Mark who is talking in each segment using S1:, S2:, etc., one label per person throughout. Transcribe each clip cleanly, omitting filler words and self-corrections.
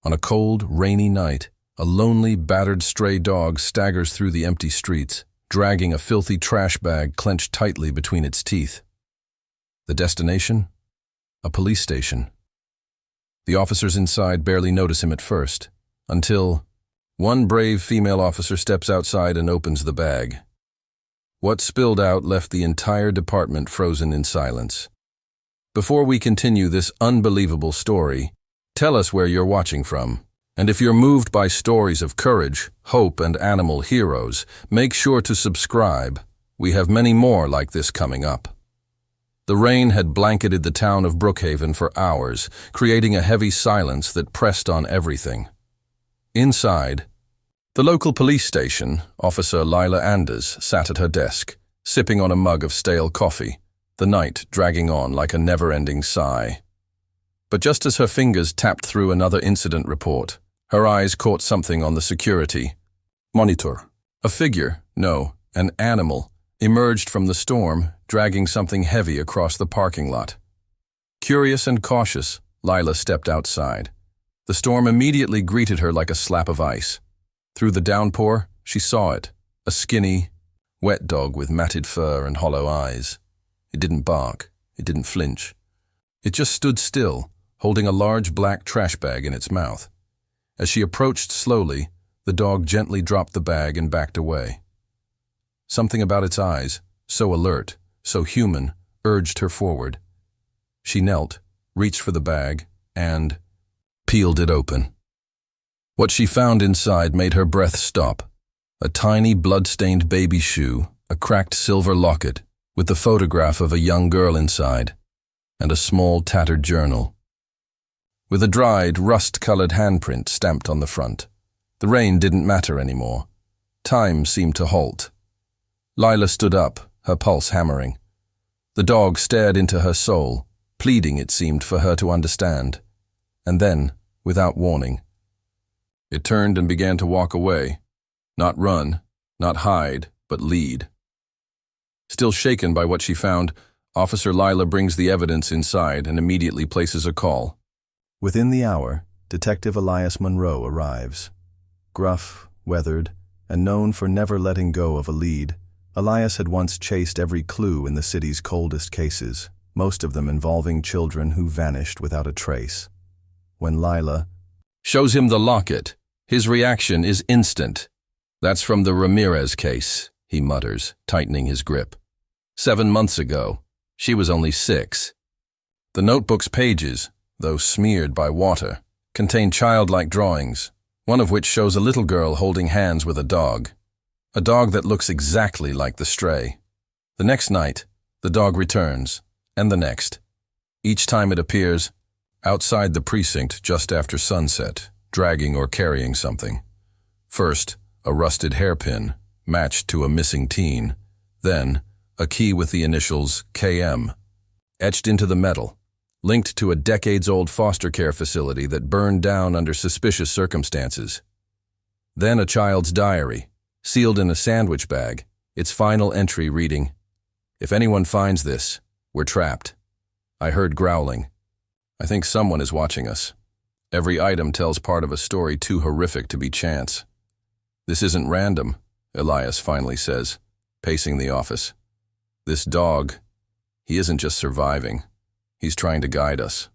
S1: On a cold, rainy night, a lonely, battered stray dog staggers through the empty streets, dragging a filthy trash bag clenched tightly between its teeth. The destination? A police station. The officers inside barely notice him at first, until one brave female officer steps outside and opens the bag. What spilled out left the entire department frozen in silence. Before we continue this unbelievable story, tell us where you're watching from. And if you're moved by stories of courage, hope, and animal heroes, make sure to subscribe. We have many more like this coming up. The rain had blanketed the town of Brookhaven for hours, creating a heavy silence that pressed on everything. Inside, the local police station, Officer Lila Anders sat at her desk, sipping on a mug of stale coffee, the night dragging on like a never-ending sigh. But just as her fingers tapped through another incident report, her eyes caught something on the security monitor. A figure, no, an animal, emerged from the storm, dragging something heavy across the parking lot. Curious and cautious, Lila stepped outside. The storm immediately greeted her like a slap of ice. Through the downpour, she saw it, a skinny, wet dog with matted fur and hollow eyes. It didn't bark, it didn't flinch. It just stood still, holding a large black trash bag in its mouth. As she approached slowly, the dog gently dropped the bag and backed away. Something about its eyes, so alert, so human, urged her forward. She knelt, reached for the bag, and peeled it open. What she found inside made her breath stop. A tiny blood-stained baby shoe, a cracked silver locket, with the photograph of a young girl inside, and a small tattered journal, with a dried, rust-colored handprint stamped on the front. The rain didn't matter anymore. Time seemed to halt. Lila stood up, her pulse hammering. The dog stared into her soul, pleading, it seemed, for her to understand. And then, without warning, it turned and began to walk away. Not run, not hide, but lead. Still shaken by what she found, Officer Lila brings the evidence inside and immediately places a call. Within the hour, Detective Elias Monroe arrives. Gruff, weathered, and known for never letting go of a lead, Elias had once chased every clue in the city's coldest cases, most of them involving children who vanished without a trace. When Lila shows him the locket, his reaction is instant. "That's from the Ramirez case," he mutters, tightening his grip. 7 months ago. She was only 6. The notebook's pages, though smeared by water, contain childlike drawings, one of which shows a little girl holding hands with a dog that looks exactly like the stray. The next night, the dog returns, and the next. Each time it appears outside the precinct just after sunset, dragging or carrying something. First, a rusted hairpin, matched to a missing teen. Then, a key with the initials KM, etched into the metal, linked to a decades-old foster care facility that burned down under suspicious circumstances. Then a child's diary, sealed in a sandwich bag, its final entry reading, "If anyone finds this, we're trapped. I heard growling. I think someone is watching us." Every item tells part of a story too horrific to be chance. "This isn't random," Elias finally says, pacing the office. "This dog, he isn't just surviving. He's trying to guide us."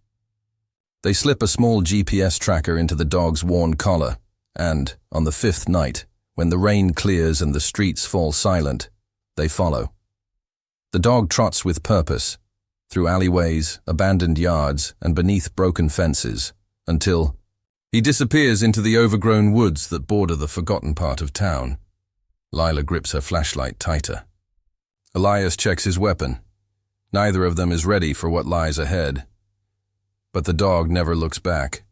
S1: They slip a small GPS tracker into the dog's worn collar, and, on the 5th night, when the rain clears and the streets fall silent, they follow. The dog trots with purpose, through alleyways, abandoned yards, and beneath broken fences, until he disappears into the overgrown woods that border the forgotten part of town. Lila grips her flashlight tighter. Elias checks his weapon. Neither of them is ready for what lies ahead. But the dog never looks back.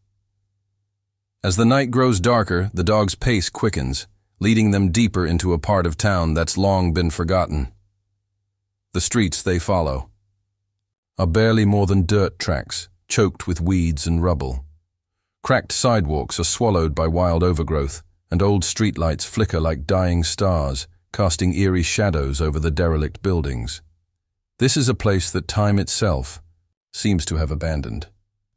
S1: As the night grows darker, the dog's pace quickens, leading them deeper into a part of town that's long been forgotten. The streets they follow are barely more than dirt tracks, choked with weeds and rubble. Cracked sidewalks are swallowed by wild overgrowth, and old streetlights flicker like dying stars, casting eerie shadows over the derelict buildings. This is a place that time itself seems to have abandoned.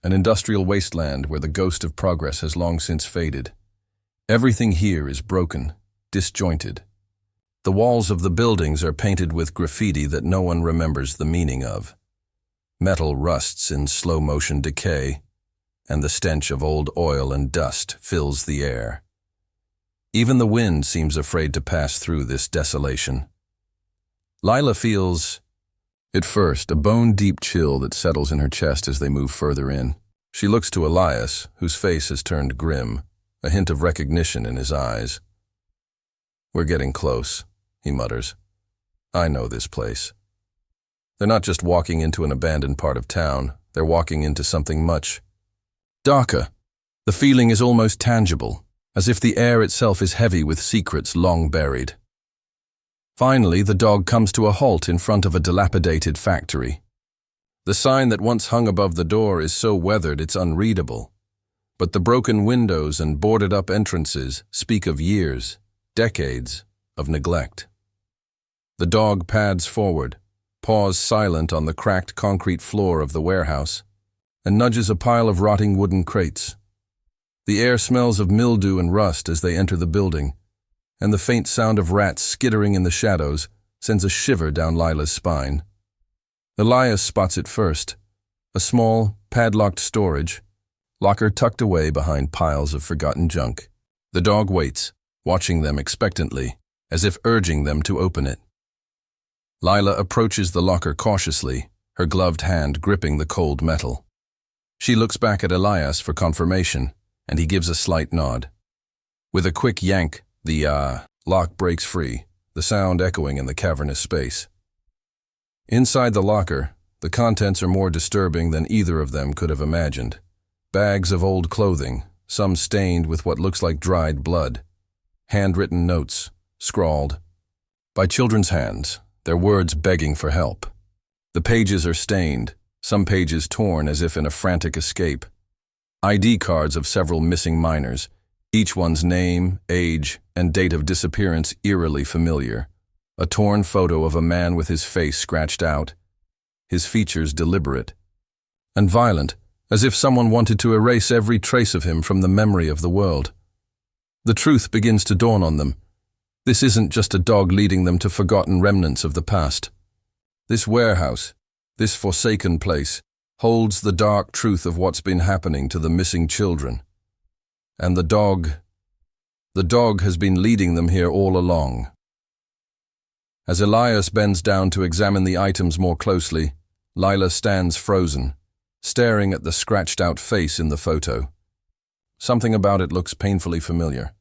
S1: an industrial wasteland where the ghost of progress has long since faded. Everything here is broken, disjointed. The walls of the buildings are painted with graffiti that no one remembers the meaning of. Metal rusts in slow-motion decay, and the stench of old oil and dust fills the air. Even the wind seems afraid to pass through this desolation. Lila feels, at first, a bone-deep chill that settles in her chest as they move further in. She looks to Elias, whose face has turned grim, a hint of recognition in his eyes. "We're getting close," he mutters. "I know this place." They're not just walking into an abandoned part of town, they're walking into something much darker. The feeling is almost tangible, as if the air itself is heavy with secrets long buried. Finally, the dog comes to a halt in front of a dilapidated factory. The sign that once hung above the door is so weathered it's unreadable, but the broken windows and boarded-up entrances speak of years, decades, of neglect. The dog pads forward, paws silent on the cracked concrete floor of the warehouse, and nudges a pile of rotting wooden crates. The air smells of mildew and rust as they enter the building, and the faint sound of rats skittering in the shadows sends a shiver down Lila's spine. Elias spots it first, a small, padlocked storage, locker tucked away behind piles of forgotten junk. The dog waits, watching them expectantly, as if urging them to open it. Lila approaches the locker cautiously, her gloved hand gripping the cold metal. She looks back at Elias for confirmation, and he gives a slight nod. With a quick yank, the lock breaks free, the sound echoing in the cavernous space. Inside the locker, the contents are more disturbing than either of them could have imagined. Bags of old clothing, some stained with what looks like dried blood. Handwritten notes, scrawled by children's hands, their words begging for help. The pages are stained, some pages torn as if in a frantic escape. ID cards of several missing minors, each one's name, age, and date of disappearance eerily familiar. A torn photo of a man with his face scratched out, his features deliberate and violent, as if someone wanted to erase every trace of him from the memory of the world. The truth begins to dawn on them. This isn't just a dog leading them to forgotten remnants of the past. This warehouse, this forsaken place, holds the dark truth of what's been happening to the missing children. And the dog has been leading them here all along. As Elias bends down to examine the items more closely, Lila stands frozen, staring at the scratched-out face in the photo. Something about it looks painfully familiar.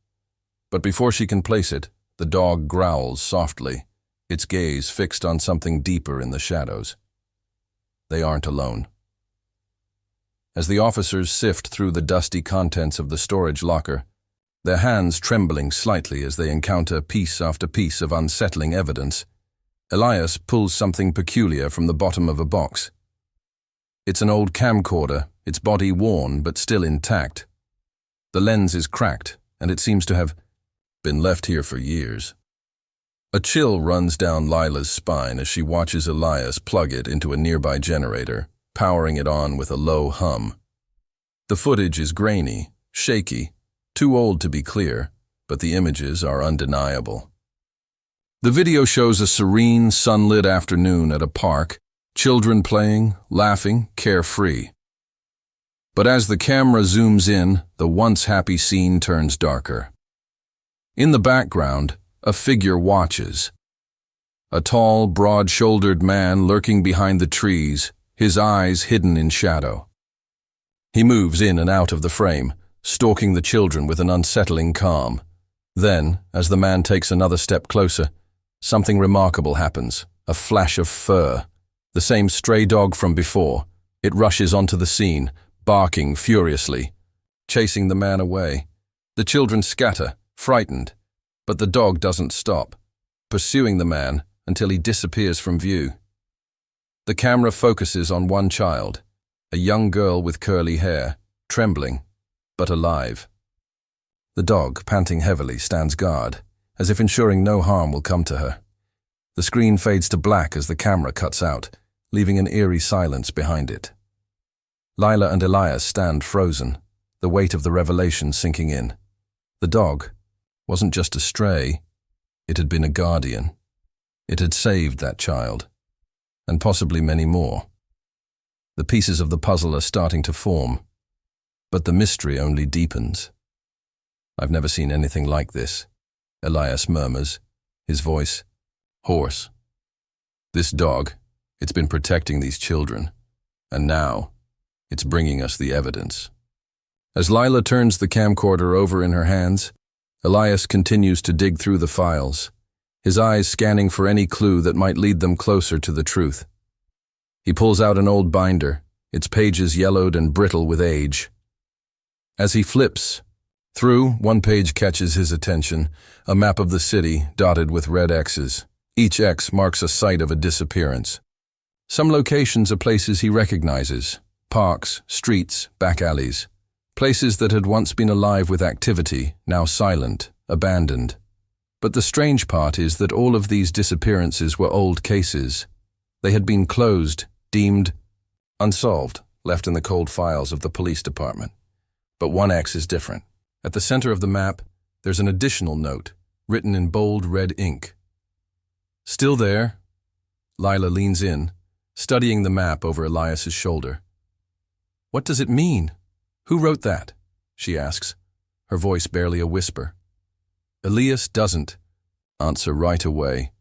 S1: But before she can place it, the dog growls softly, its gaze fixed on something deeper in the shadows. They aren't alone. As the officers sift through the dusty contents of the storage locker, their hands trembling slightly as they encounter piece after piece of unsettling evidence, Elias pulls something peculiar from the bottom of a box. It's an old camcorder, its body worn but still intact. The lens is cracked, and it seems to have been left here for years. A chill runs down Lila's spine as she watches Elias plug it into a nearby generator, powering it on with a low hum. The footage is grainy, shaky, too old to be clear, but the images are undeniable. The video shows a serene, sunlit afternoon at a park, children playing, laughing, carefree. But as the camera zooms in, the once happy scene turns darker. In the background, a figure watches. A tall, broad-shouldered man lurking behind the trees, his eyes hidden in shadow. He moves in and out of the frame, stalking the children with an unsettling calm. Then, as the man takes another step closer, something remarkable happens, a flash of fur. The same stray dog from before. It rushes onto the scene, barking furiously, chasing the man away. The children scatter, frightened, but the dog doesn't stop, pursuing the man until he disappears from view. The camera focuses on one child, a young girl with curly hair, trembling, but alive. The dog, panting heavily, stands guard, as if ensuring no harm will come to her. The screen fades to black as the camera cuts out, leaving an eerie silence behind it. Lila and Elias stand frozen, the weight of the revelation sinking in. The dog wasn't just a stray, it had been a guardian. It had saved that child, and possibly many more. The pieces of the puzzle are starting to form, but the mystery only deepens. "I've never seen anything like this," Elias murmurs, his voice hoarse. "This dog, it's been protecting these children, and now it's bringing us the evidence." As Lila turns the camcorder over in her hands, Elias continues to dig through the files, his eyes scanning for any clue that might lead them closer to the truth. He pulls out an old binder, its pages yellowed and brittle with age. As he flips through, one page catches his attention, a map of the city dotted with red X's. Each X marks a site of a disappearance. Some locations are places he recognizes: parks, streets, back alleys. Places that had once been alive with activity, now silent, abandoned. But the strange part is that all of these disappearances were old cases. They had been closed, deemed unsolved, left in the cold files of the police department. But one X is different. At the center of the map, there's an additional note, written in bold red ink. "Still there?" Lila leans in, studying the map over Elias's shoulder. "What does it mean? Who wrote that?" she asks, her voice barely a whisper. Elias doesn't answer right away.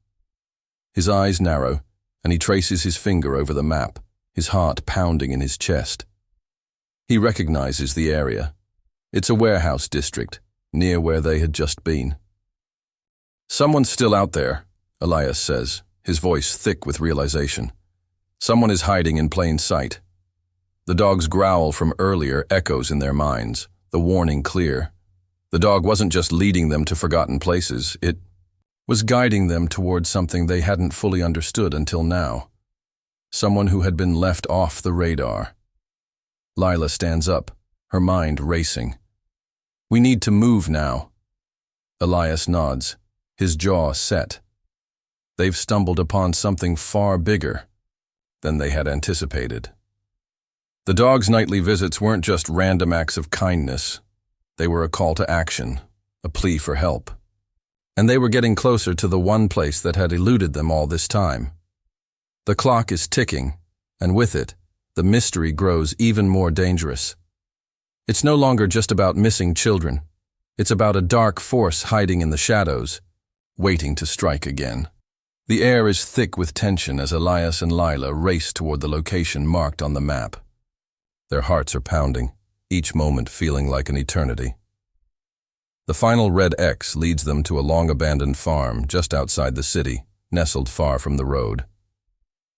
S1: His eyes narrow, and he traces his finger over the map, his heart pounding in his chest. He recognizes the area. It's a warehouse district, near where they had just been. "Someone's still out there," Elias says, his voice thick with realization. "Someone is hiding in plain sight." The dog's growl from earlier echoes in their minds, the warning clear. The dog wasn't just leading them to forgotten places, it was guiding them towards something they hadn't fully understood until now. Someone who had been left off the radar. Lila stands up, her mind racing. "We need to move now." Elias nods, his jaw set. They've stumbled upon something far bigger than they had anticipated. The dog's nightly visits weren't just random acts of kindness. They were a call to action, a plea for help. And they were getting closer to the one place that had eluded them all this time. The clock is ticking, and with it, the mystery grows even more dangerous. It's no longer just about missing children. It's about a dark force hiding in the shadows, waiting to strike again. The air is thick with tension as Elias and Lila race toward the location marked on the map. Their hearts are pounding, each moment feeling like an eternity. The final red X leads them to a long-abandoned farm just outside the city, nestled far from the road.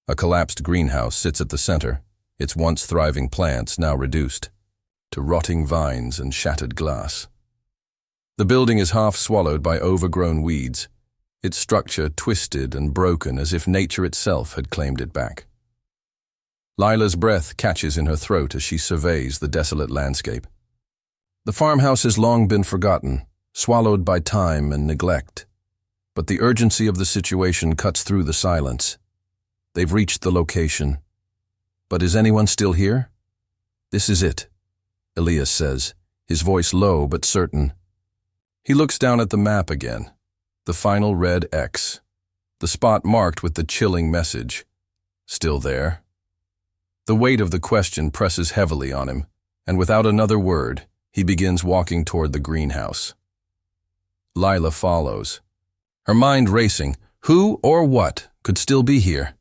S1: A collapsed greenhouse sits at the center, its once thriving plants now reduced to rotting vines and shattered glass. The building is half swallowed by overgrown weeds, its structure twisted and broken as if nature itself had claimed it back. Lila's breath catches in her throat as she surveys the desolate landscape. The farmhouse has long been forgotten, swallowed by time and neglect. But the urgency of the situation cuts through the silence. They've reached the location. But is anyone still here? "This is it," Elias says, his voice low but certain. He looks down at the map again, the final red X, the spot marked with the chilling message. Still there? The weight of the question presses heavily on him, and without another word, he begins walking toward the greenhouse. Lila follows, her mind racing. Who or what could still be here?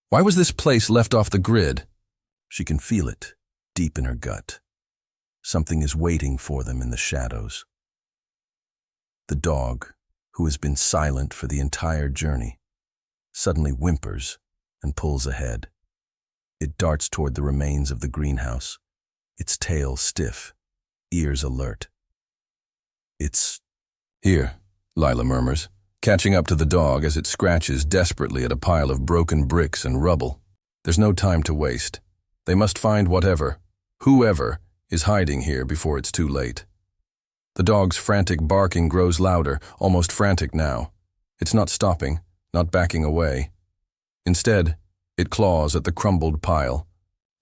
S1: Why was this place left off the grid? She can feel it, deep in her gut. Something is waiting for them in the shadows. The dog, who has been silent for the entire journey, suddenly whimpers and pulls ahead. It darts toward the remains of the greenhouse, its tail stiff, ears alert. "It's here," Lila murmurs, catching up to the dog as it scratches desperately at a pile of broken bricks and rubble. There's no time to waste. They must find whoever is hiding here before it's too late. The dog's frantic barking grows louder, almost frantic now. It's not stopping, not backing away. Instead, it claws at the crumbled pile,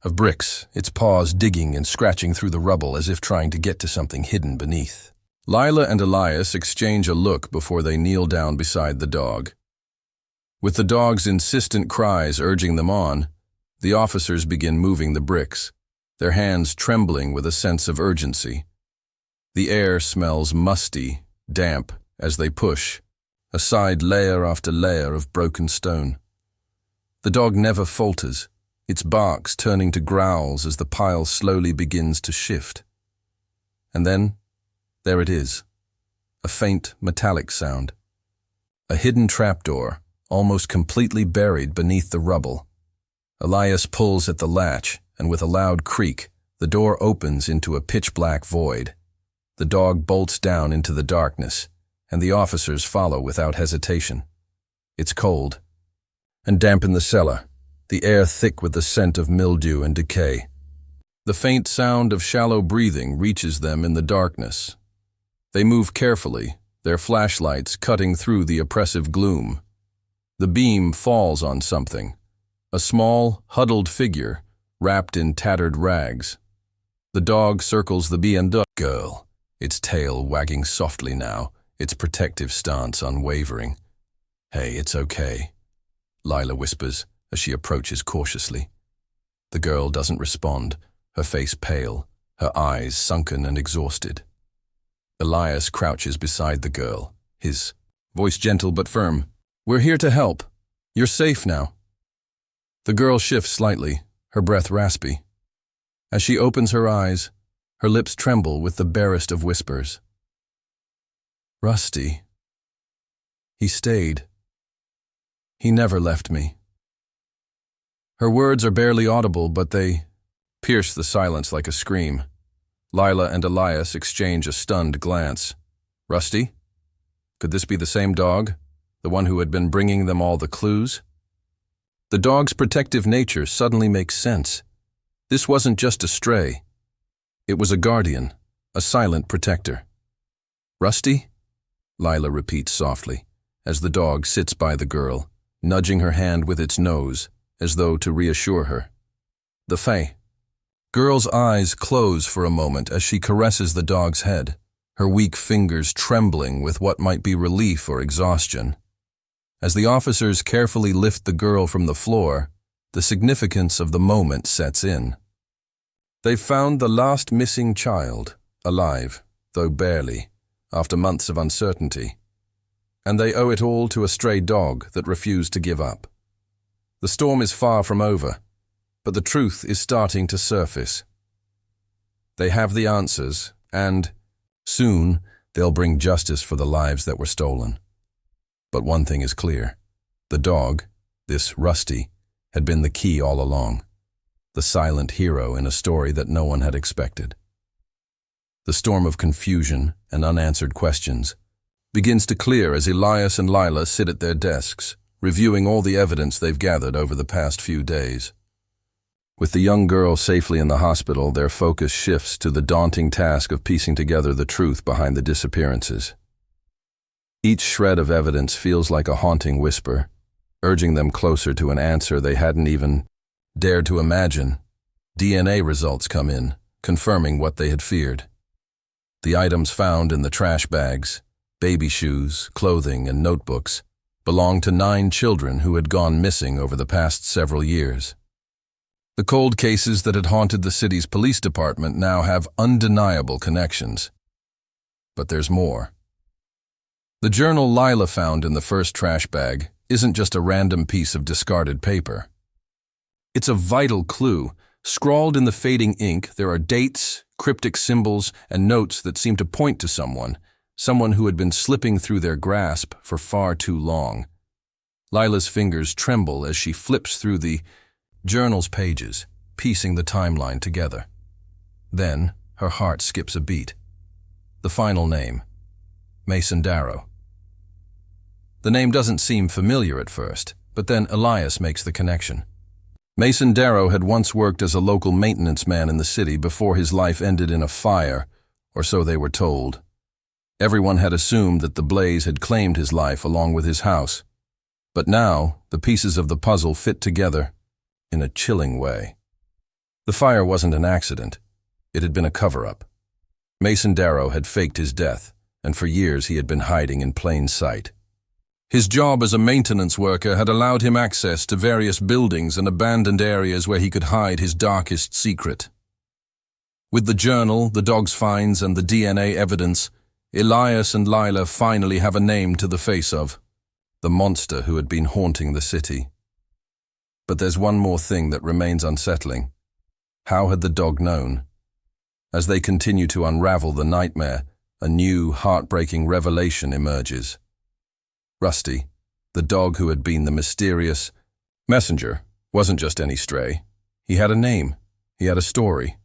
S1: of bricks, its paws digging and scratching through the rubble as if trying to get to something hidden beneath. Lila and Elias exchange a look before they kneel down beside the dog. With the dog's insistent cries urging them on, the officers begin moving the bricks, their hands trembling with a sense of urgency. The air smells musty, damp, as they push, aside layer after layer of broken stone. The dog never falters, its barks turning to growls as the pile slowly begins to shift. And then, there it is, a faint metallic sound. A hidden trapdoor, almost completely buried beneath the rubble. Elias pulls at the latch, and with a loud creak, the door opens into a pitch-black void. The dog bolts down into the darkness, and the officers follow without hesitation. It's cold, and damp in the cellar, the air thick with the scent of mildew and decay. The faint sound of shallow breathing reaches them in the darkness. They move carefully, their flashlights cutting through the oppressive gloom. The beam falls on something, a small, huddled figure wrapped in tattered rags. The dog circles the B&W girl, its tail wagging softly now, its protective stance unwavering. "Hey, it's okay," Lila whispers as she approaches cautiously. The girl doesn't respond, her face pale, her eyes sunken and exhausted. Elias crouches beside the girl, his voice gentle but firm. "We're here to help. You're safe now." The girl shifts slightly, her breath raspy. As she opens her eyes, her lips tremble with the barest of whispers. "Rusty. He stayed. He never left me." Her words are barely audible, but they pierce the silence like a scream. Lila and Elias exchange a stunned glance. Rusty? Could this be the same dog? The one who had been bringing them all the clues? The dog's protective nature suddenly makes sense. This wasn't just a stray. It was a guardian, a silent protector. "Rusty?" Lila repeats softly, as the dog sits by the girl, nudging her hand with its nose, as though to reassure her. "The Fae." Girl's eyes close for a moment as she caresses the dog's head, her weak fingers trembling with what might be relief or exhaustion. As the officers carefully lift the girl from the floor, the significance of the moment sets in. They've found the last missing child, alive, though barely, after months of uncertainty. And they owe it all to a stray dog that refused to give up. The storm is far from over, but the truth is starting to surface. They have the answers, and soon they'll bring justice for the lives that were stolen. But one thing is clear. The dog, this Rusty, had been the key all along. The silent hero in a story that no one had expected. The storm of confusion and unanswered questions begins to clear as Elias and Lila sit at their desks, reviewing all the evidence they've gathered over the past few days. With the young girl safely in the hospital, their focus shifts to the daunting task of piecing together the truth behind the disappearances. Each shred of evidence feels like a haunting whisper, urging them closer to an answer they hadn't even dared to imagine. DNA results come in, confirming what they had feared. The items found in the trash bags, baby shoes, clothing, and notebooks, belonged to 9 children who had gone missing over the past several years. The cold cases that had haunted the city's police department now have undeniable connections. But there's more. The journal Lila found in the first trash bag isn't just a random piece of discarded paper. It's a vital clue. Scrawled in the fading ink, there are dates, cryptic symbols, and notes that seem to point to someone who had been slipping through their grasp for far too long. Lila's fingers tremble as she flips through the journal's pages, piecing the timeline together. Then, her heart skips a beat. The final name, Mason Darrow. The name doesn't seem familiar at first, but then Elias makes the connection. Mason Darrow had once worked as a local maintenance man in the city before his life ended in a fire, or so they were told. Everyone had assumed that the blaze had claimed his life along with his house. But now, the pieces of the puzzle fit together in a chilling way. The fire wasn't an accident. It had been a cover-up. Mason Darrow had faked his death, and for years he had been hiding in plain sight. His job as a maintenance worker had allowed him access to various buildings and abandoned areas where he could hide his darkest secret. With the journal, the dog's finds, and the DNA evidence, Elias and Lila finally have a name to the face of: the monster who had been haunting the city. But there's one more thing that remains unsettling. How had the dog known? As they continue to unravel the nightmare, a new, heartbreaking revelation emerges. Rusty, the dog who had been the mysterious messenger, wasn't just any stray. He had a name, he had a story,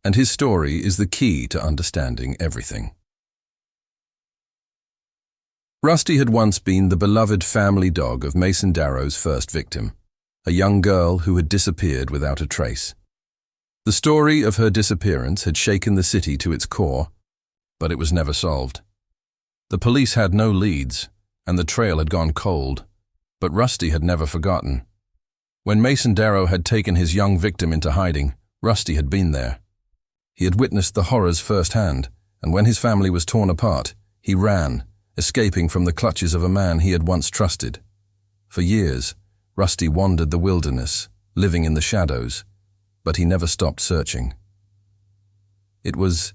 S1: and his story is the key to understanding everything. Rusty had once been the beloved family dog of Mason Darrow's first victim, a young girl who had disappeared without a trace. The story of her disappearance had shaken the city to its core, but it was never solved. The police had no leads, and the trail had gone cold, but Rusty had never forgotten. When Mason Darrow had taken his young victim into hiding, Rusty had been there. He had witnessed the horrors firsthand, and when his family was torn apart, he ran, escaping from the clutches of a man he had once trusted. For years, Rusty wandered the wilderness, living in the shadows, but he never stopped searching. It was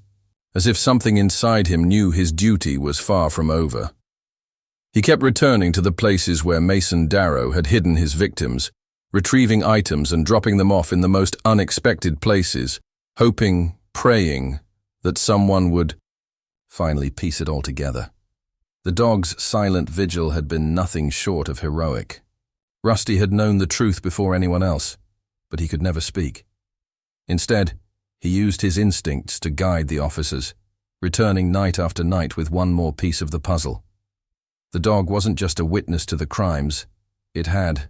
S1: as if something inside him knew his duty was far from over. He kept returning to the places where Mason Darrow had hidden his victims, retrieving items and dropping them off in the most unexpected places, hoping, praying, that someone would finally piece it all together. The dog's silent vigil had been nothing short of heroic. Rusty had known the truth before anyone else, but he could never speak. Instead, he used his instincts to guide the officers, returning night after night with one more piece of the puzzle. The dog wasn't just a witness to the crimes, it had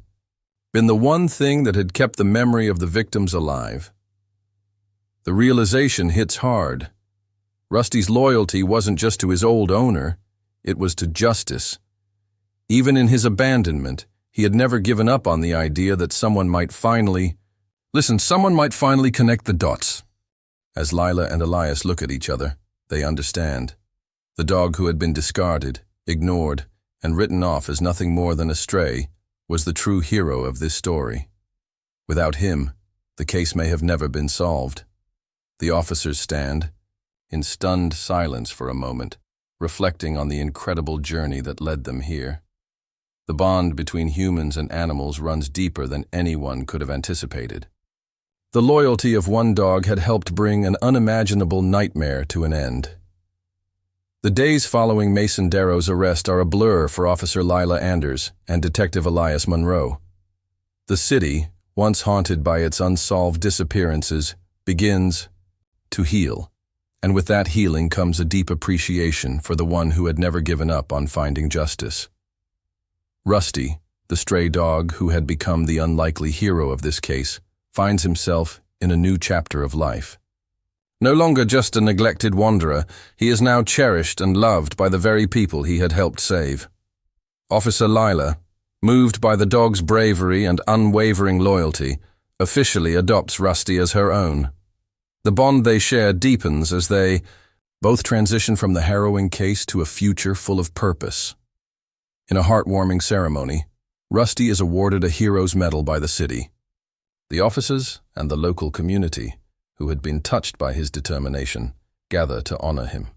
S1: been the one thing that had kept the memory of the victims alive. The realization hits hard. Rusty's loyalty wasn't just to his old owner, it was to justice. Even in his abandonment, he had never given up on the idea that someone might finally connect the dots. As Lila and Elias look at each other, they understand. The dog who had been discarded, ignored, and written off as nothing more than a stray was the true hero of this story. Without him, the case may have never been solved. The officers stand, in stunned silence for a moment, reflecting on the incredible journey that led them here. The bond between humans and animals runs deeper than anyone could have anticipated. The loyalty of one dog had helped bring an unimaginable nightmare to an end. The days following Mason Darrow's arrest are a blur for Officer Lila Anders and Detective Elias Monroe. The city, once haunted by its unsolved disappearances, begins to heal, and with that healing comes a deep appreciation for the one who had never given up on finding justice. Rusty, the stray dog who had become the unlikely hero of this case, finds himself in a new chapter of life. No longer just a neglected wanderer, he is now cherished and loved by the very people he had helped save. Officer Lila, moved by the dog's bravery and unwavering loyalty, officially adopts Rusty as her own. The bond they share deepens as they both transition from the harrowing case to a future full of purpose. In a heartwarming ceremony, Rusty is awarded a Hero's Medal by the city. The officers and the local community, who had been touched by his determination, gather to honor him.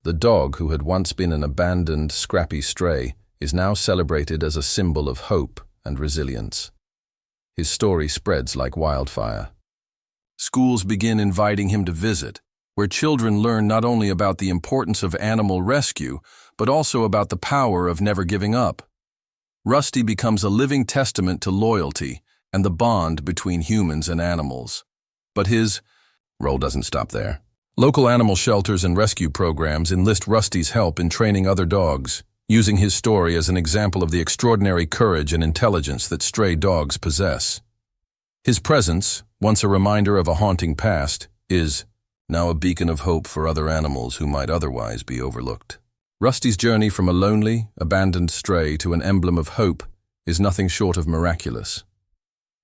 S1: The dog, who had once been an abandoned, scrappy stray, is now celebrated as a symbol of hope and resilience. His story spreads like wildfire. Schools begin inviting him to visit, where children learn not only about the importance of animal rescue, but also about the power of never giving up. Rusty becomes a living testament to loyalty and the bond between humans and animals. But his role doesn't stop there. Local animal shelters and rescue programs enlist Rusty's help in training other dogs, using his story as an example of the extraordinary courage and intelligence that stray dogs possess. His presence, once a reminder of a haunting past, is now a beacon of hope for other animals who might otherwise be overlooked. Rusty's journey from a lonely, abandoned stray to an emblem of hope is nothing short of miraculous.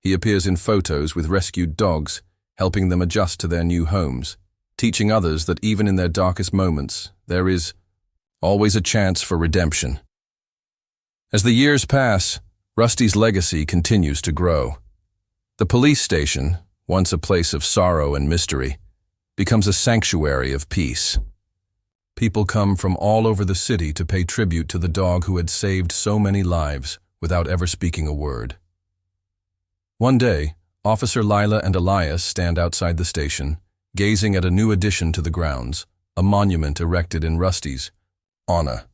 S1: He appears in photos with rescued dogs, helping them adjust to their new homes, teaching others that even in their darkest moments, there is always a chance for redemption. As the years pass, Rusty's legacy continues to grow. The police station, once a place of sorrow and mystery, becomes a sanctuary of peace. People come from all over the city to pay tribute to the dog who had saved so many lives without ever speaking a word. One day, Officer Lila and Elias stand outside the station, gazing at a new addition to the grounds, a monument erected in Rusty's honor.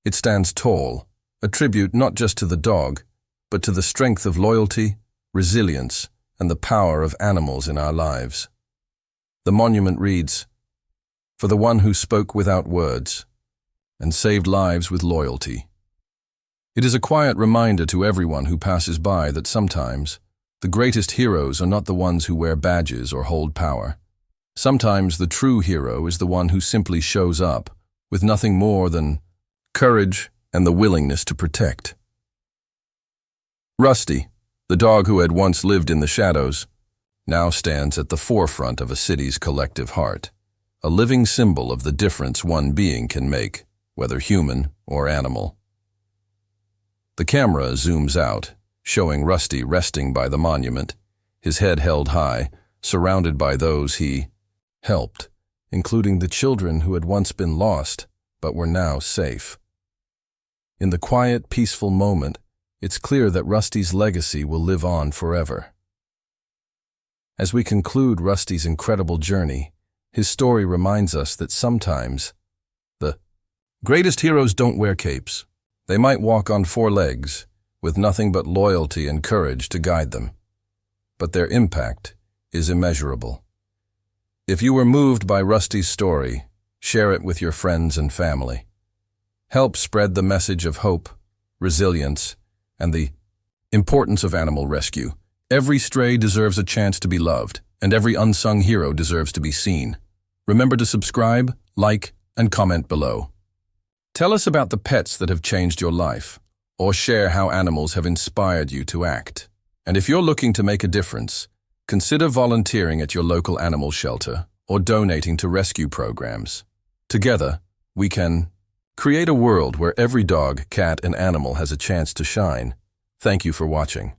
S1: It stands tall, a tribute not just to the dog, but to the strength of loyalty, resilience, and the power of animals in our lives. The monument reads, "For the one who spoke without words and saved lives with loyalty." It is a quiet reminder to everyone who passes by that sometimes the greatest heroes are not the ones who wear badges or hold power. Sometimes the true hero is the one who simply shows up with nothing more than courage and the willingness to protect. Rusty, the dog who had once lived in the shadows, now stands at the forefront of a city's collective heart, a living symbol of the difference one being can make, whether human or animal. The camera zooms out, showing Rusty resting by the monument, his head held high, surrounded by those he helped, including the children who had once been lost but were now safe. In the quiet, peaceful moment, it's clear that Rusty's legacy will live on forever. As we conclude Rusty's incredible journey, his story reminds us that sometimes the greatest heroes don't wear capes. They might walk on four legs, with nothing but loyalty and courage to guide them. But their impact is immeasurable. If you were moved by Rusty's story, share it with your friends and family. Help spread the message of hope, resilience, and the importance of animal rescue. Every stray deserves a chance to be loved, and every unsung hero deserves to be seen. Remember to subscribe, like, and comment below. Tell us about the pets that have changed your life, or share how animals have inspired you to act. And if you're looking to make a difference, consider volunteering at your local animal shelter or donating to rescue programs. Together, we can create a world where every dog, cat, and animal has a chance to shine. Thank you for watching.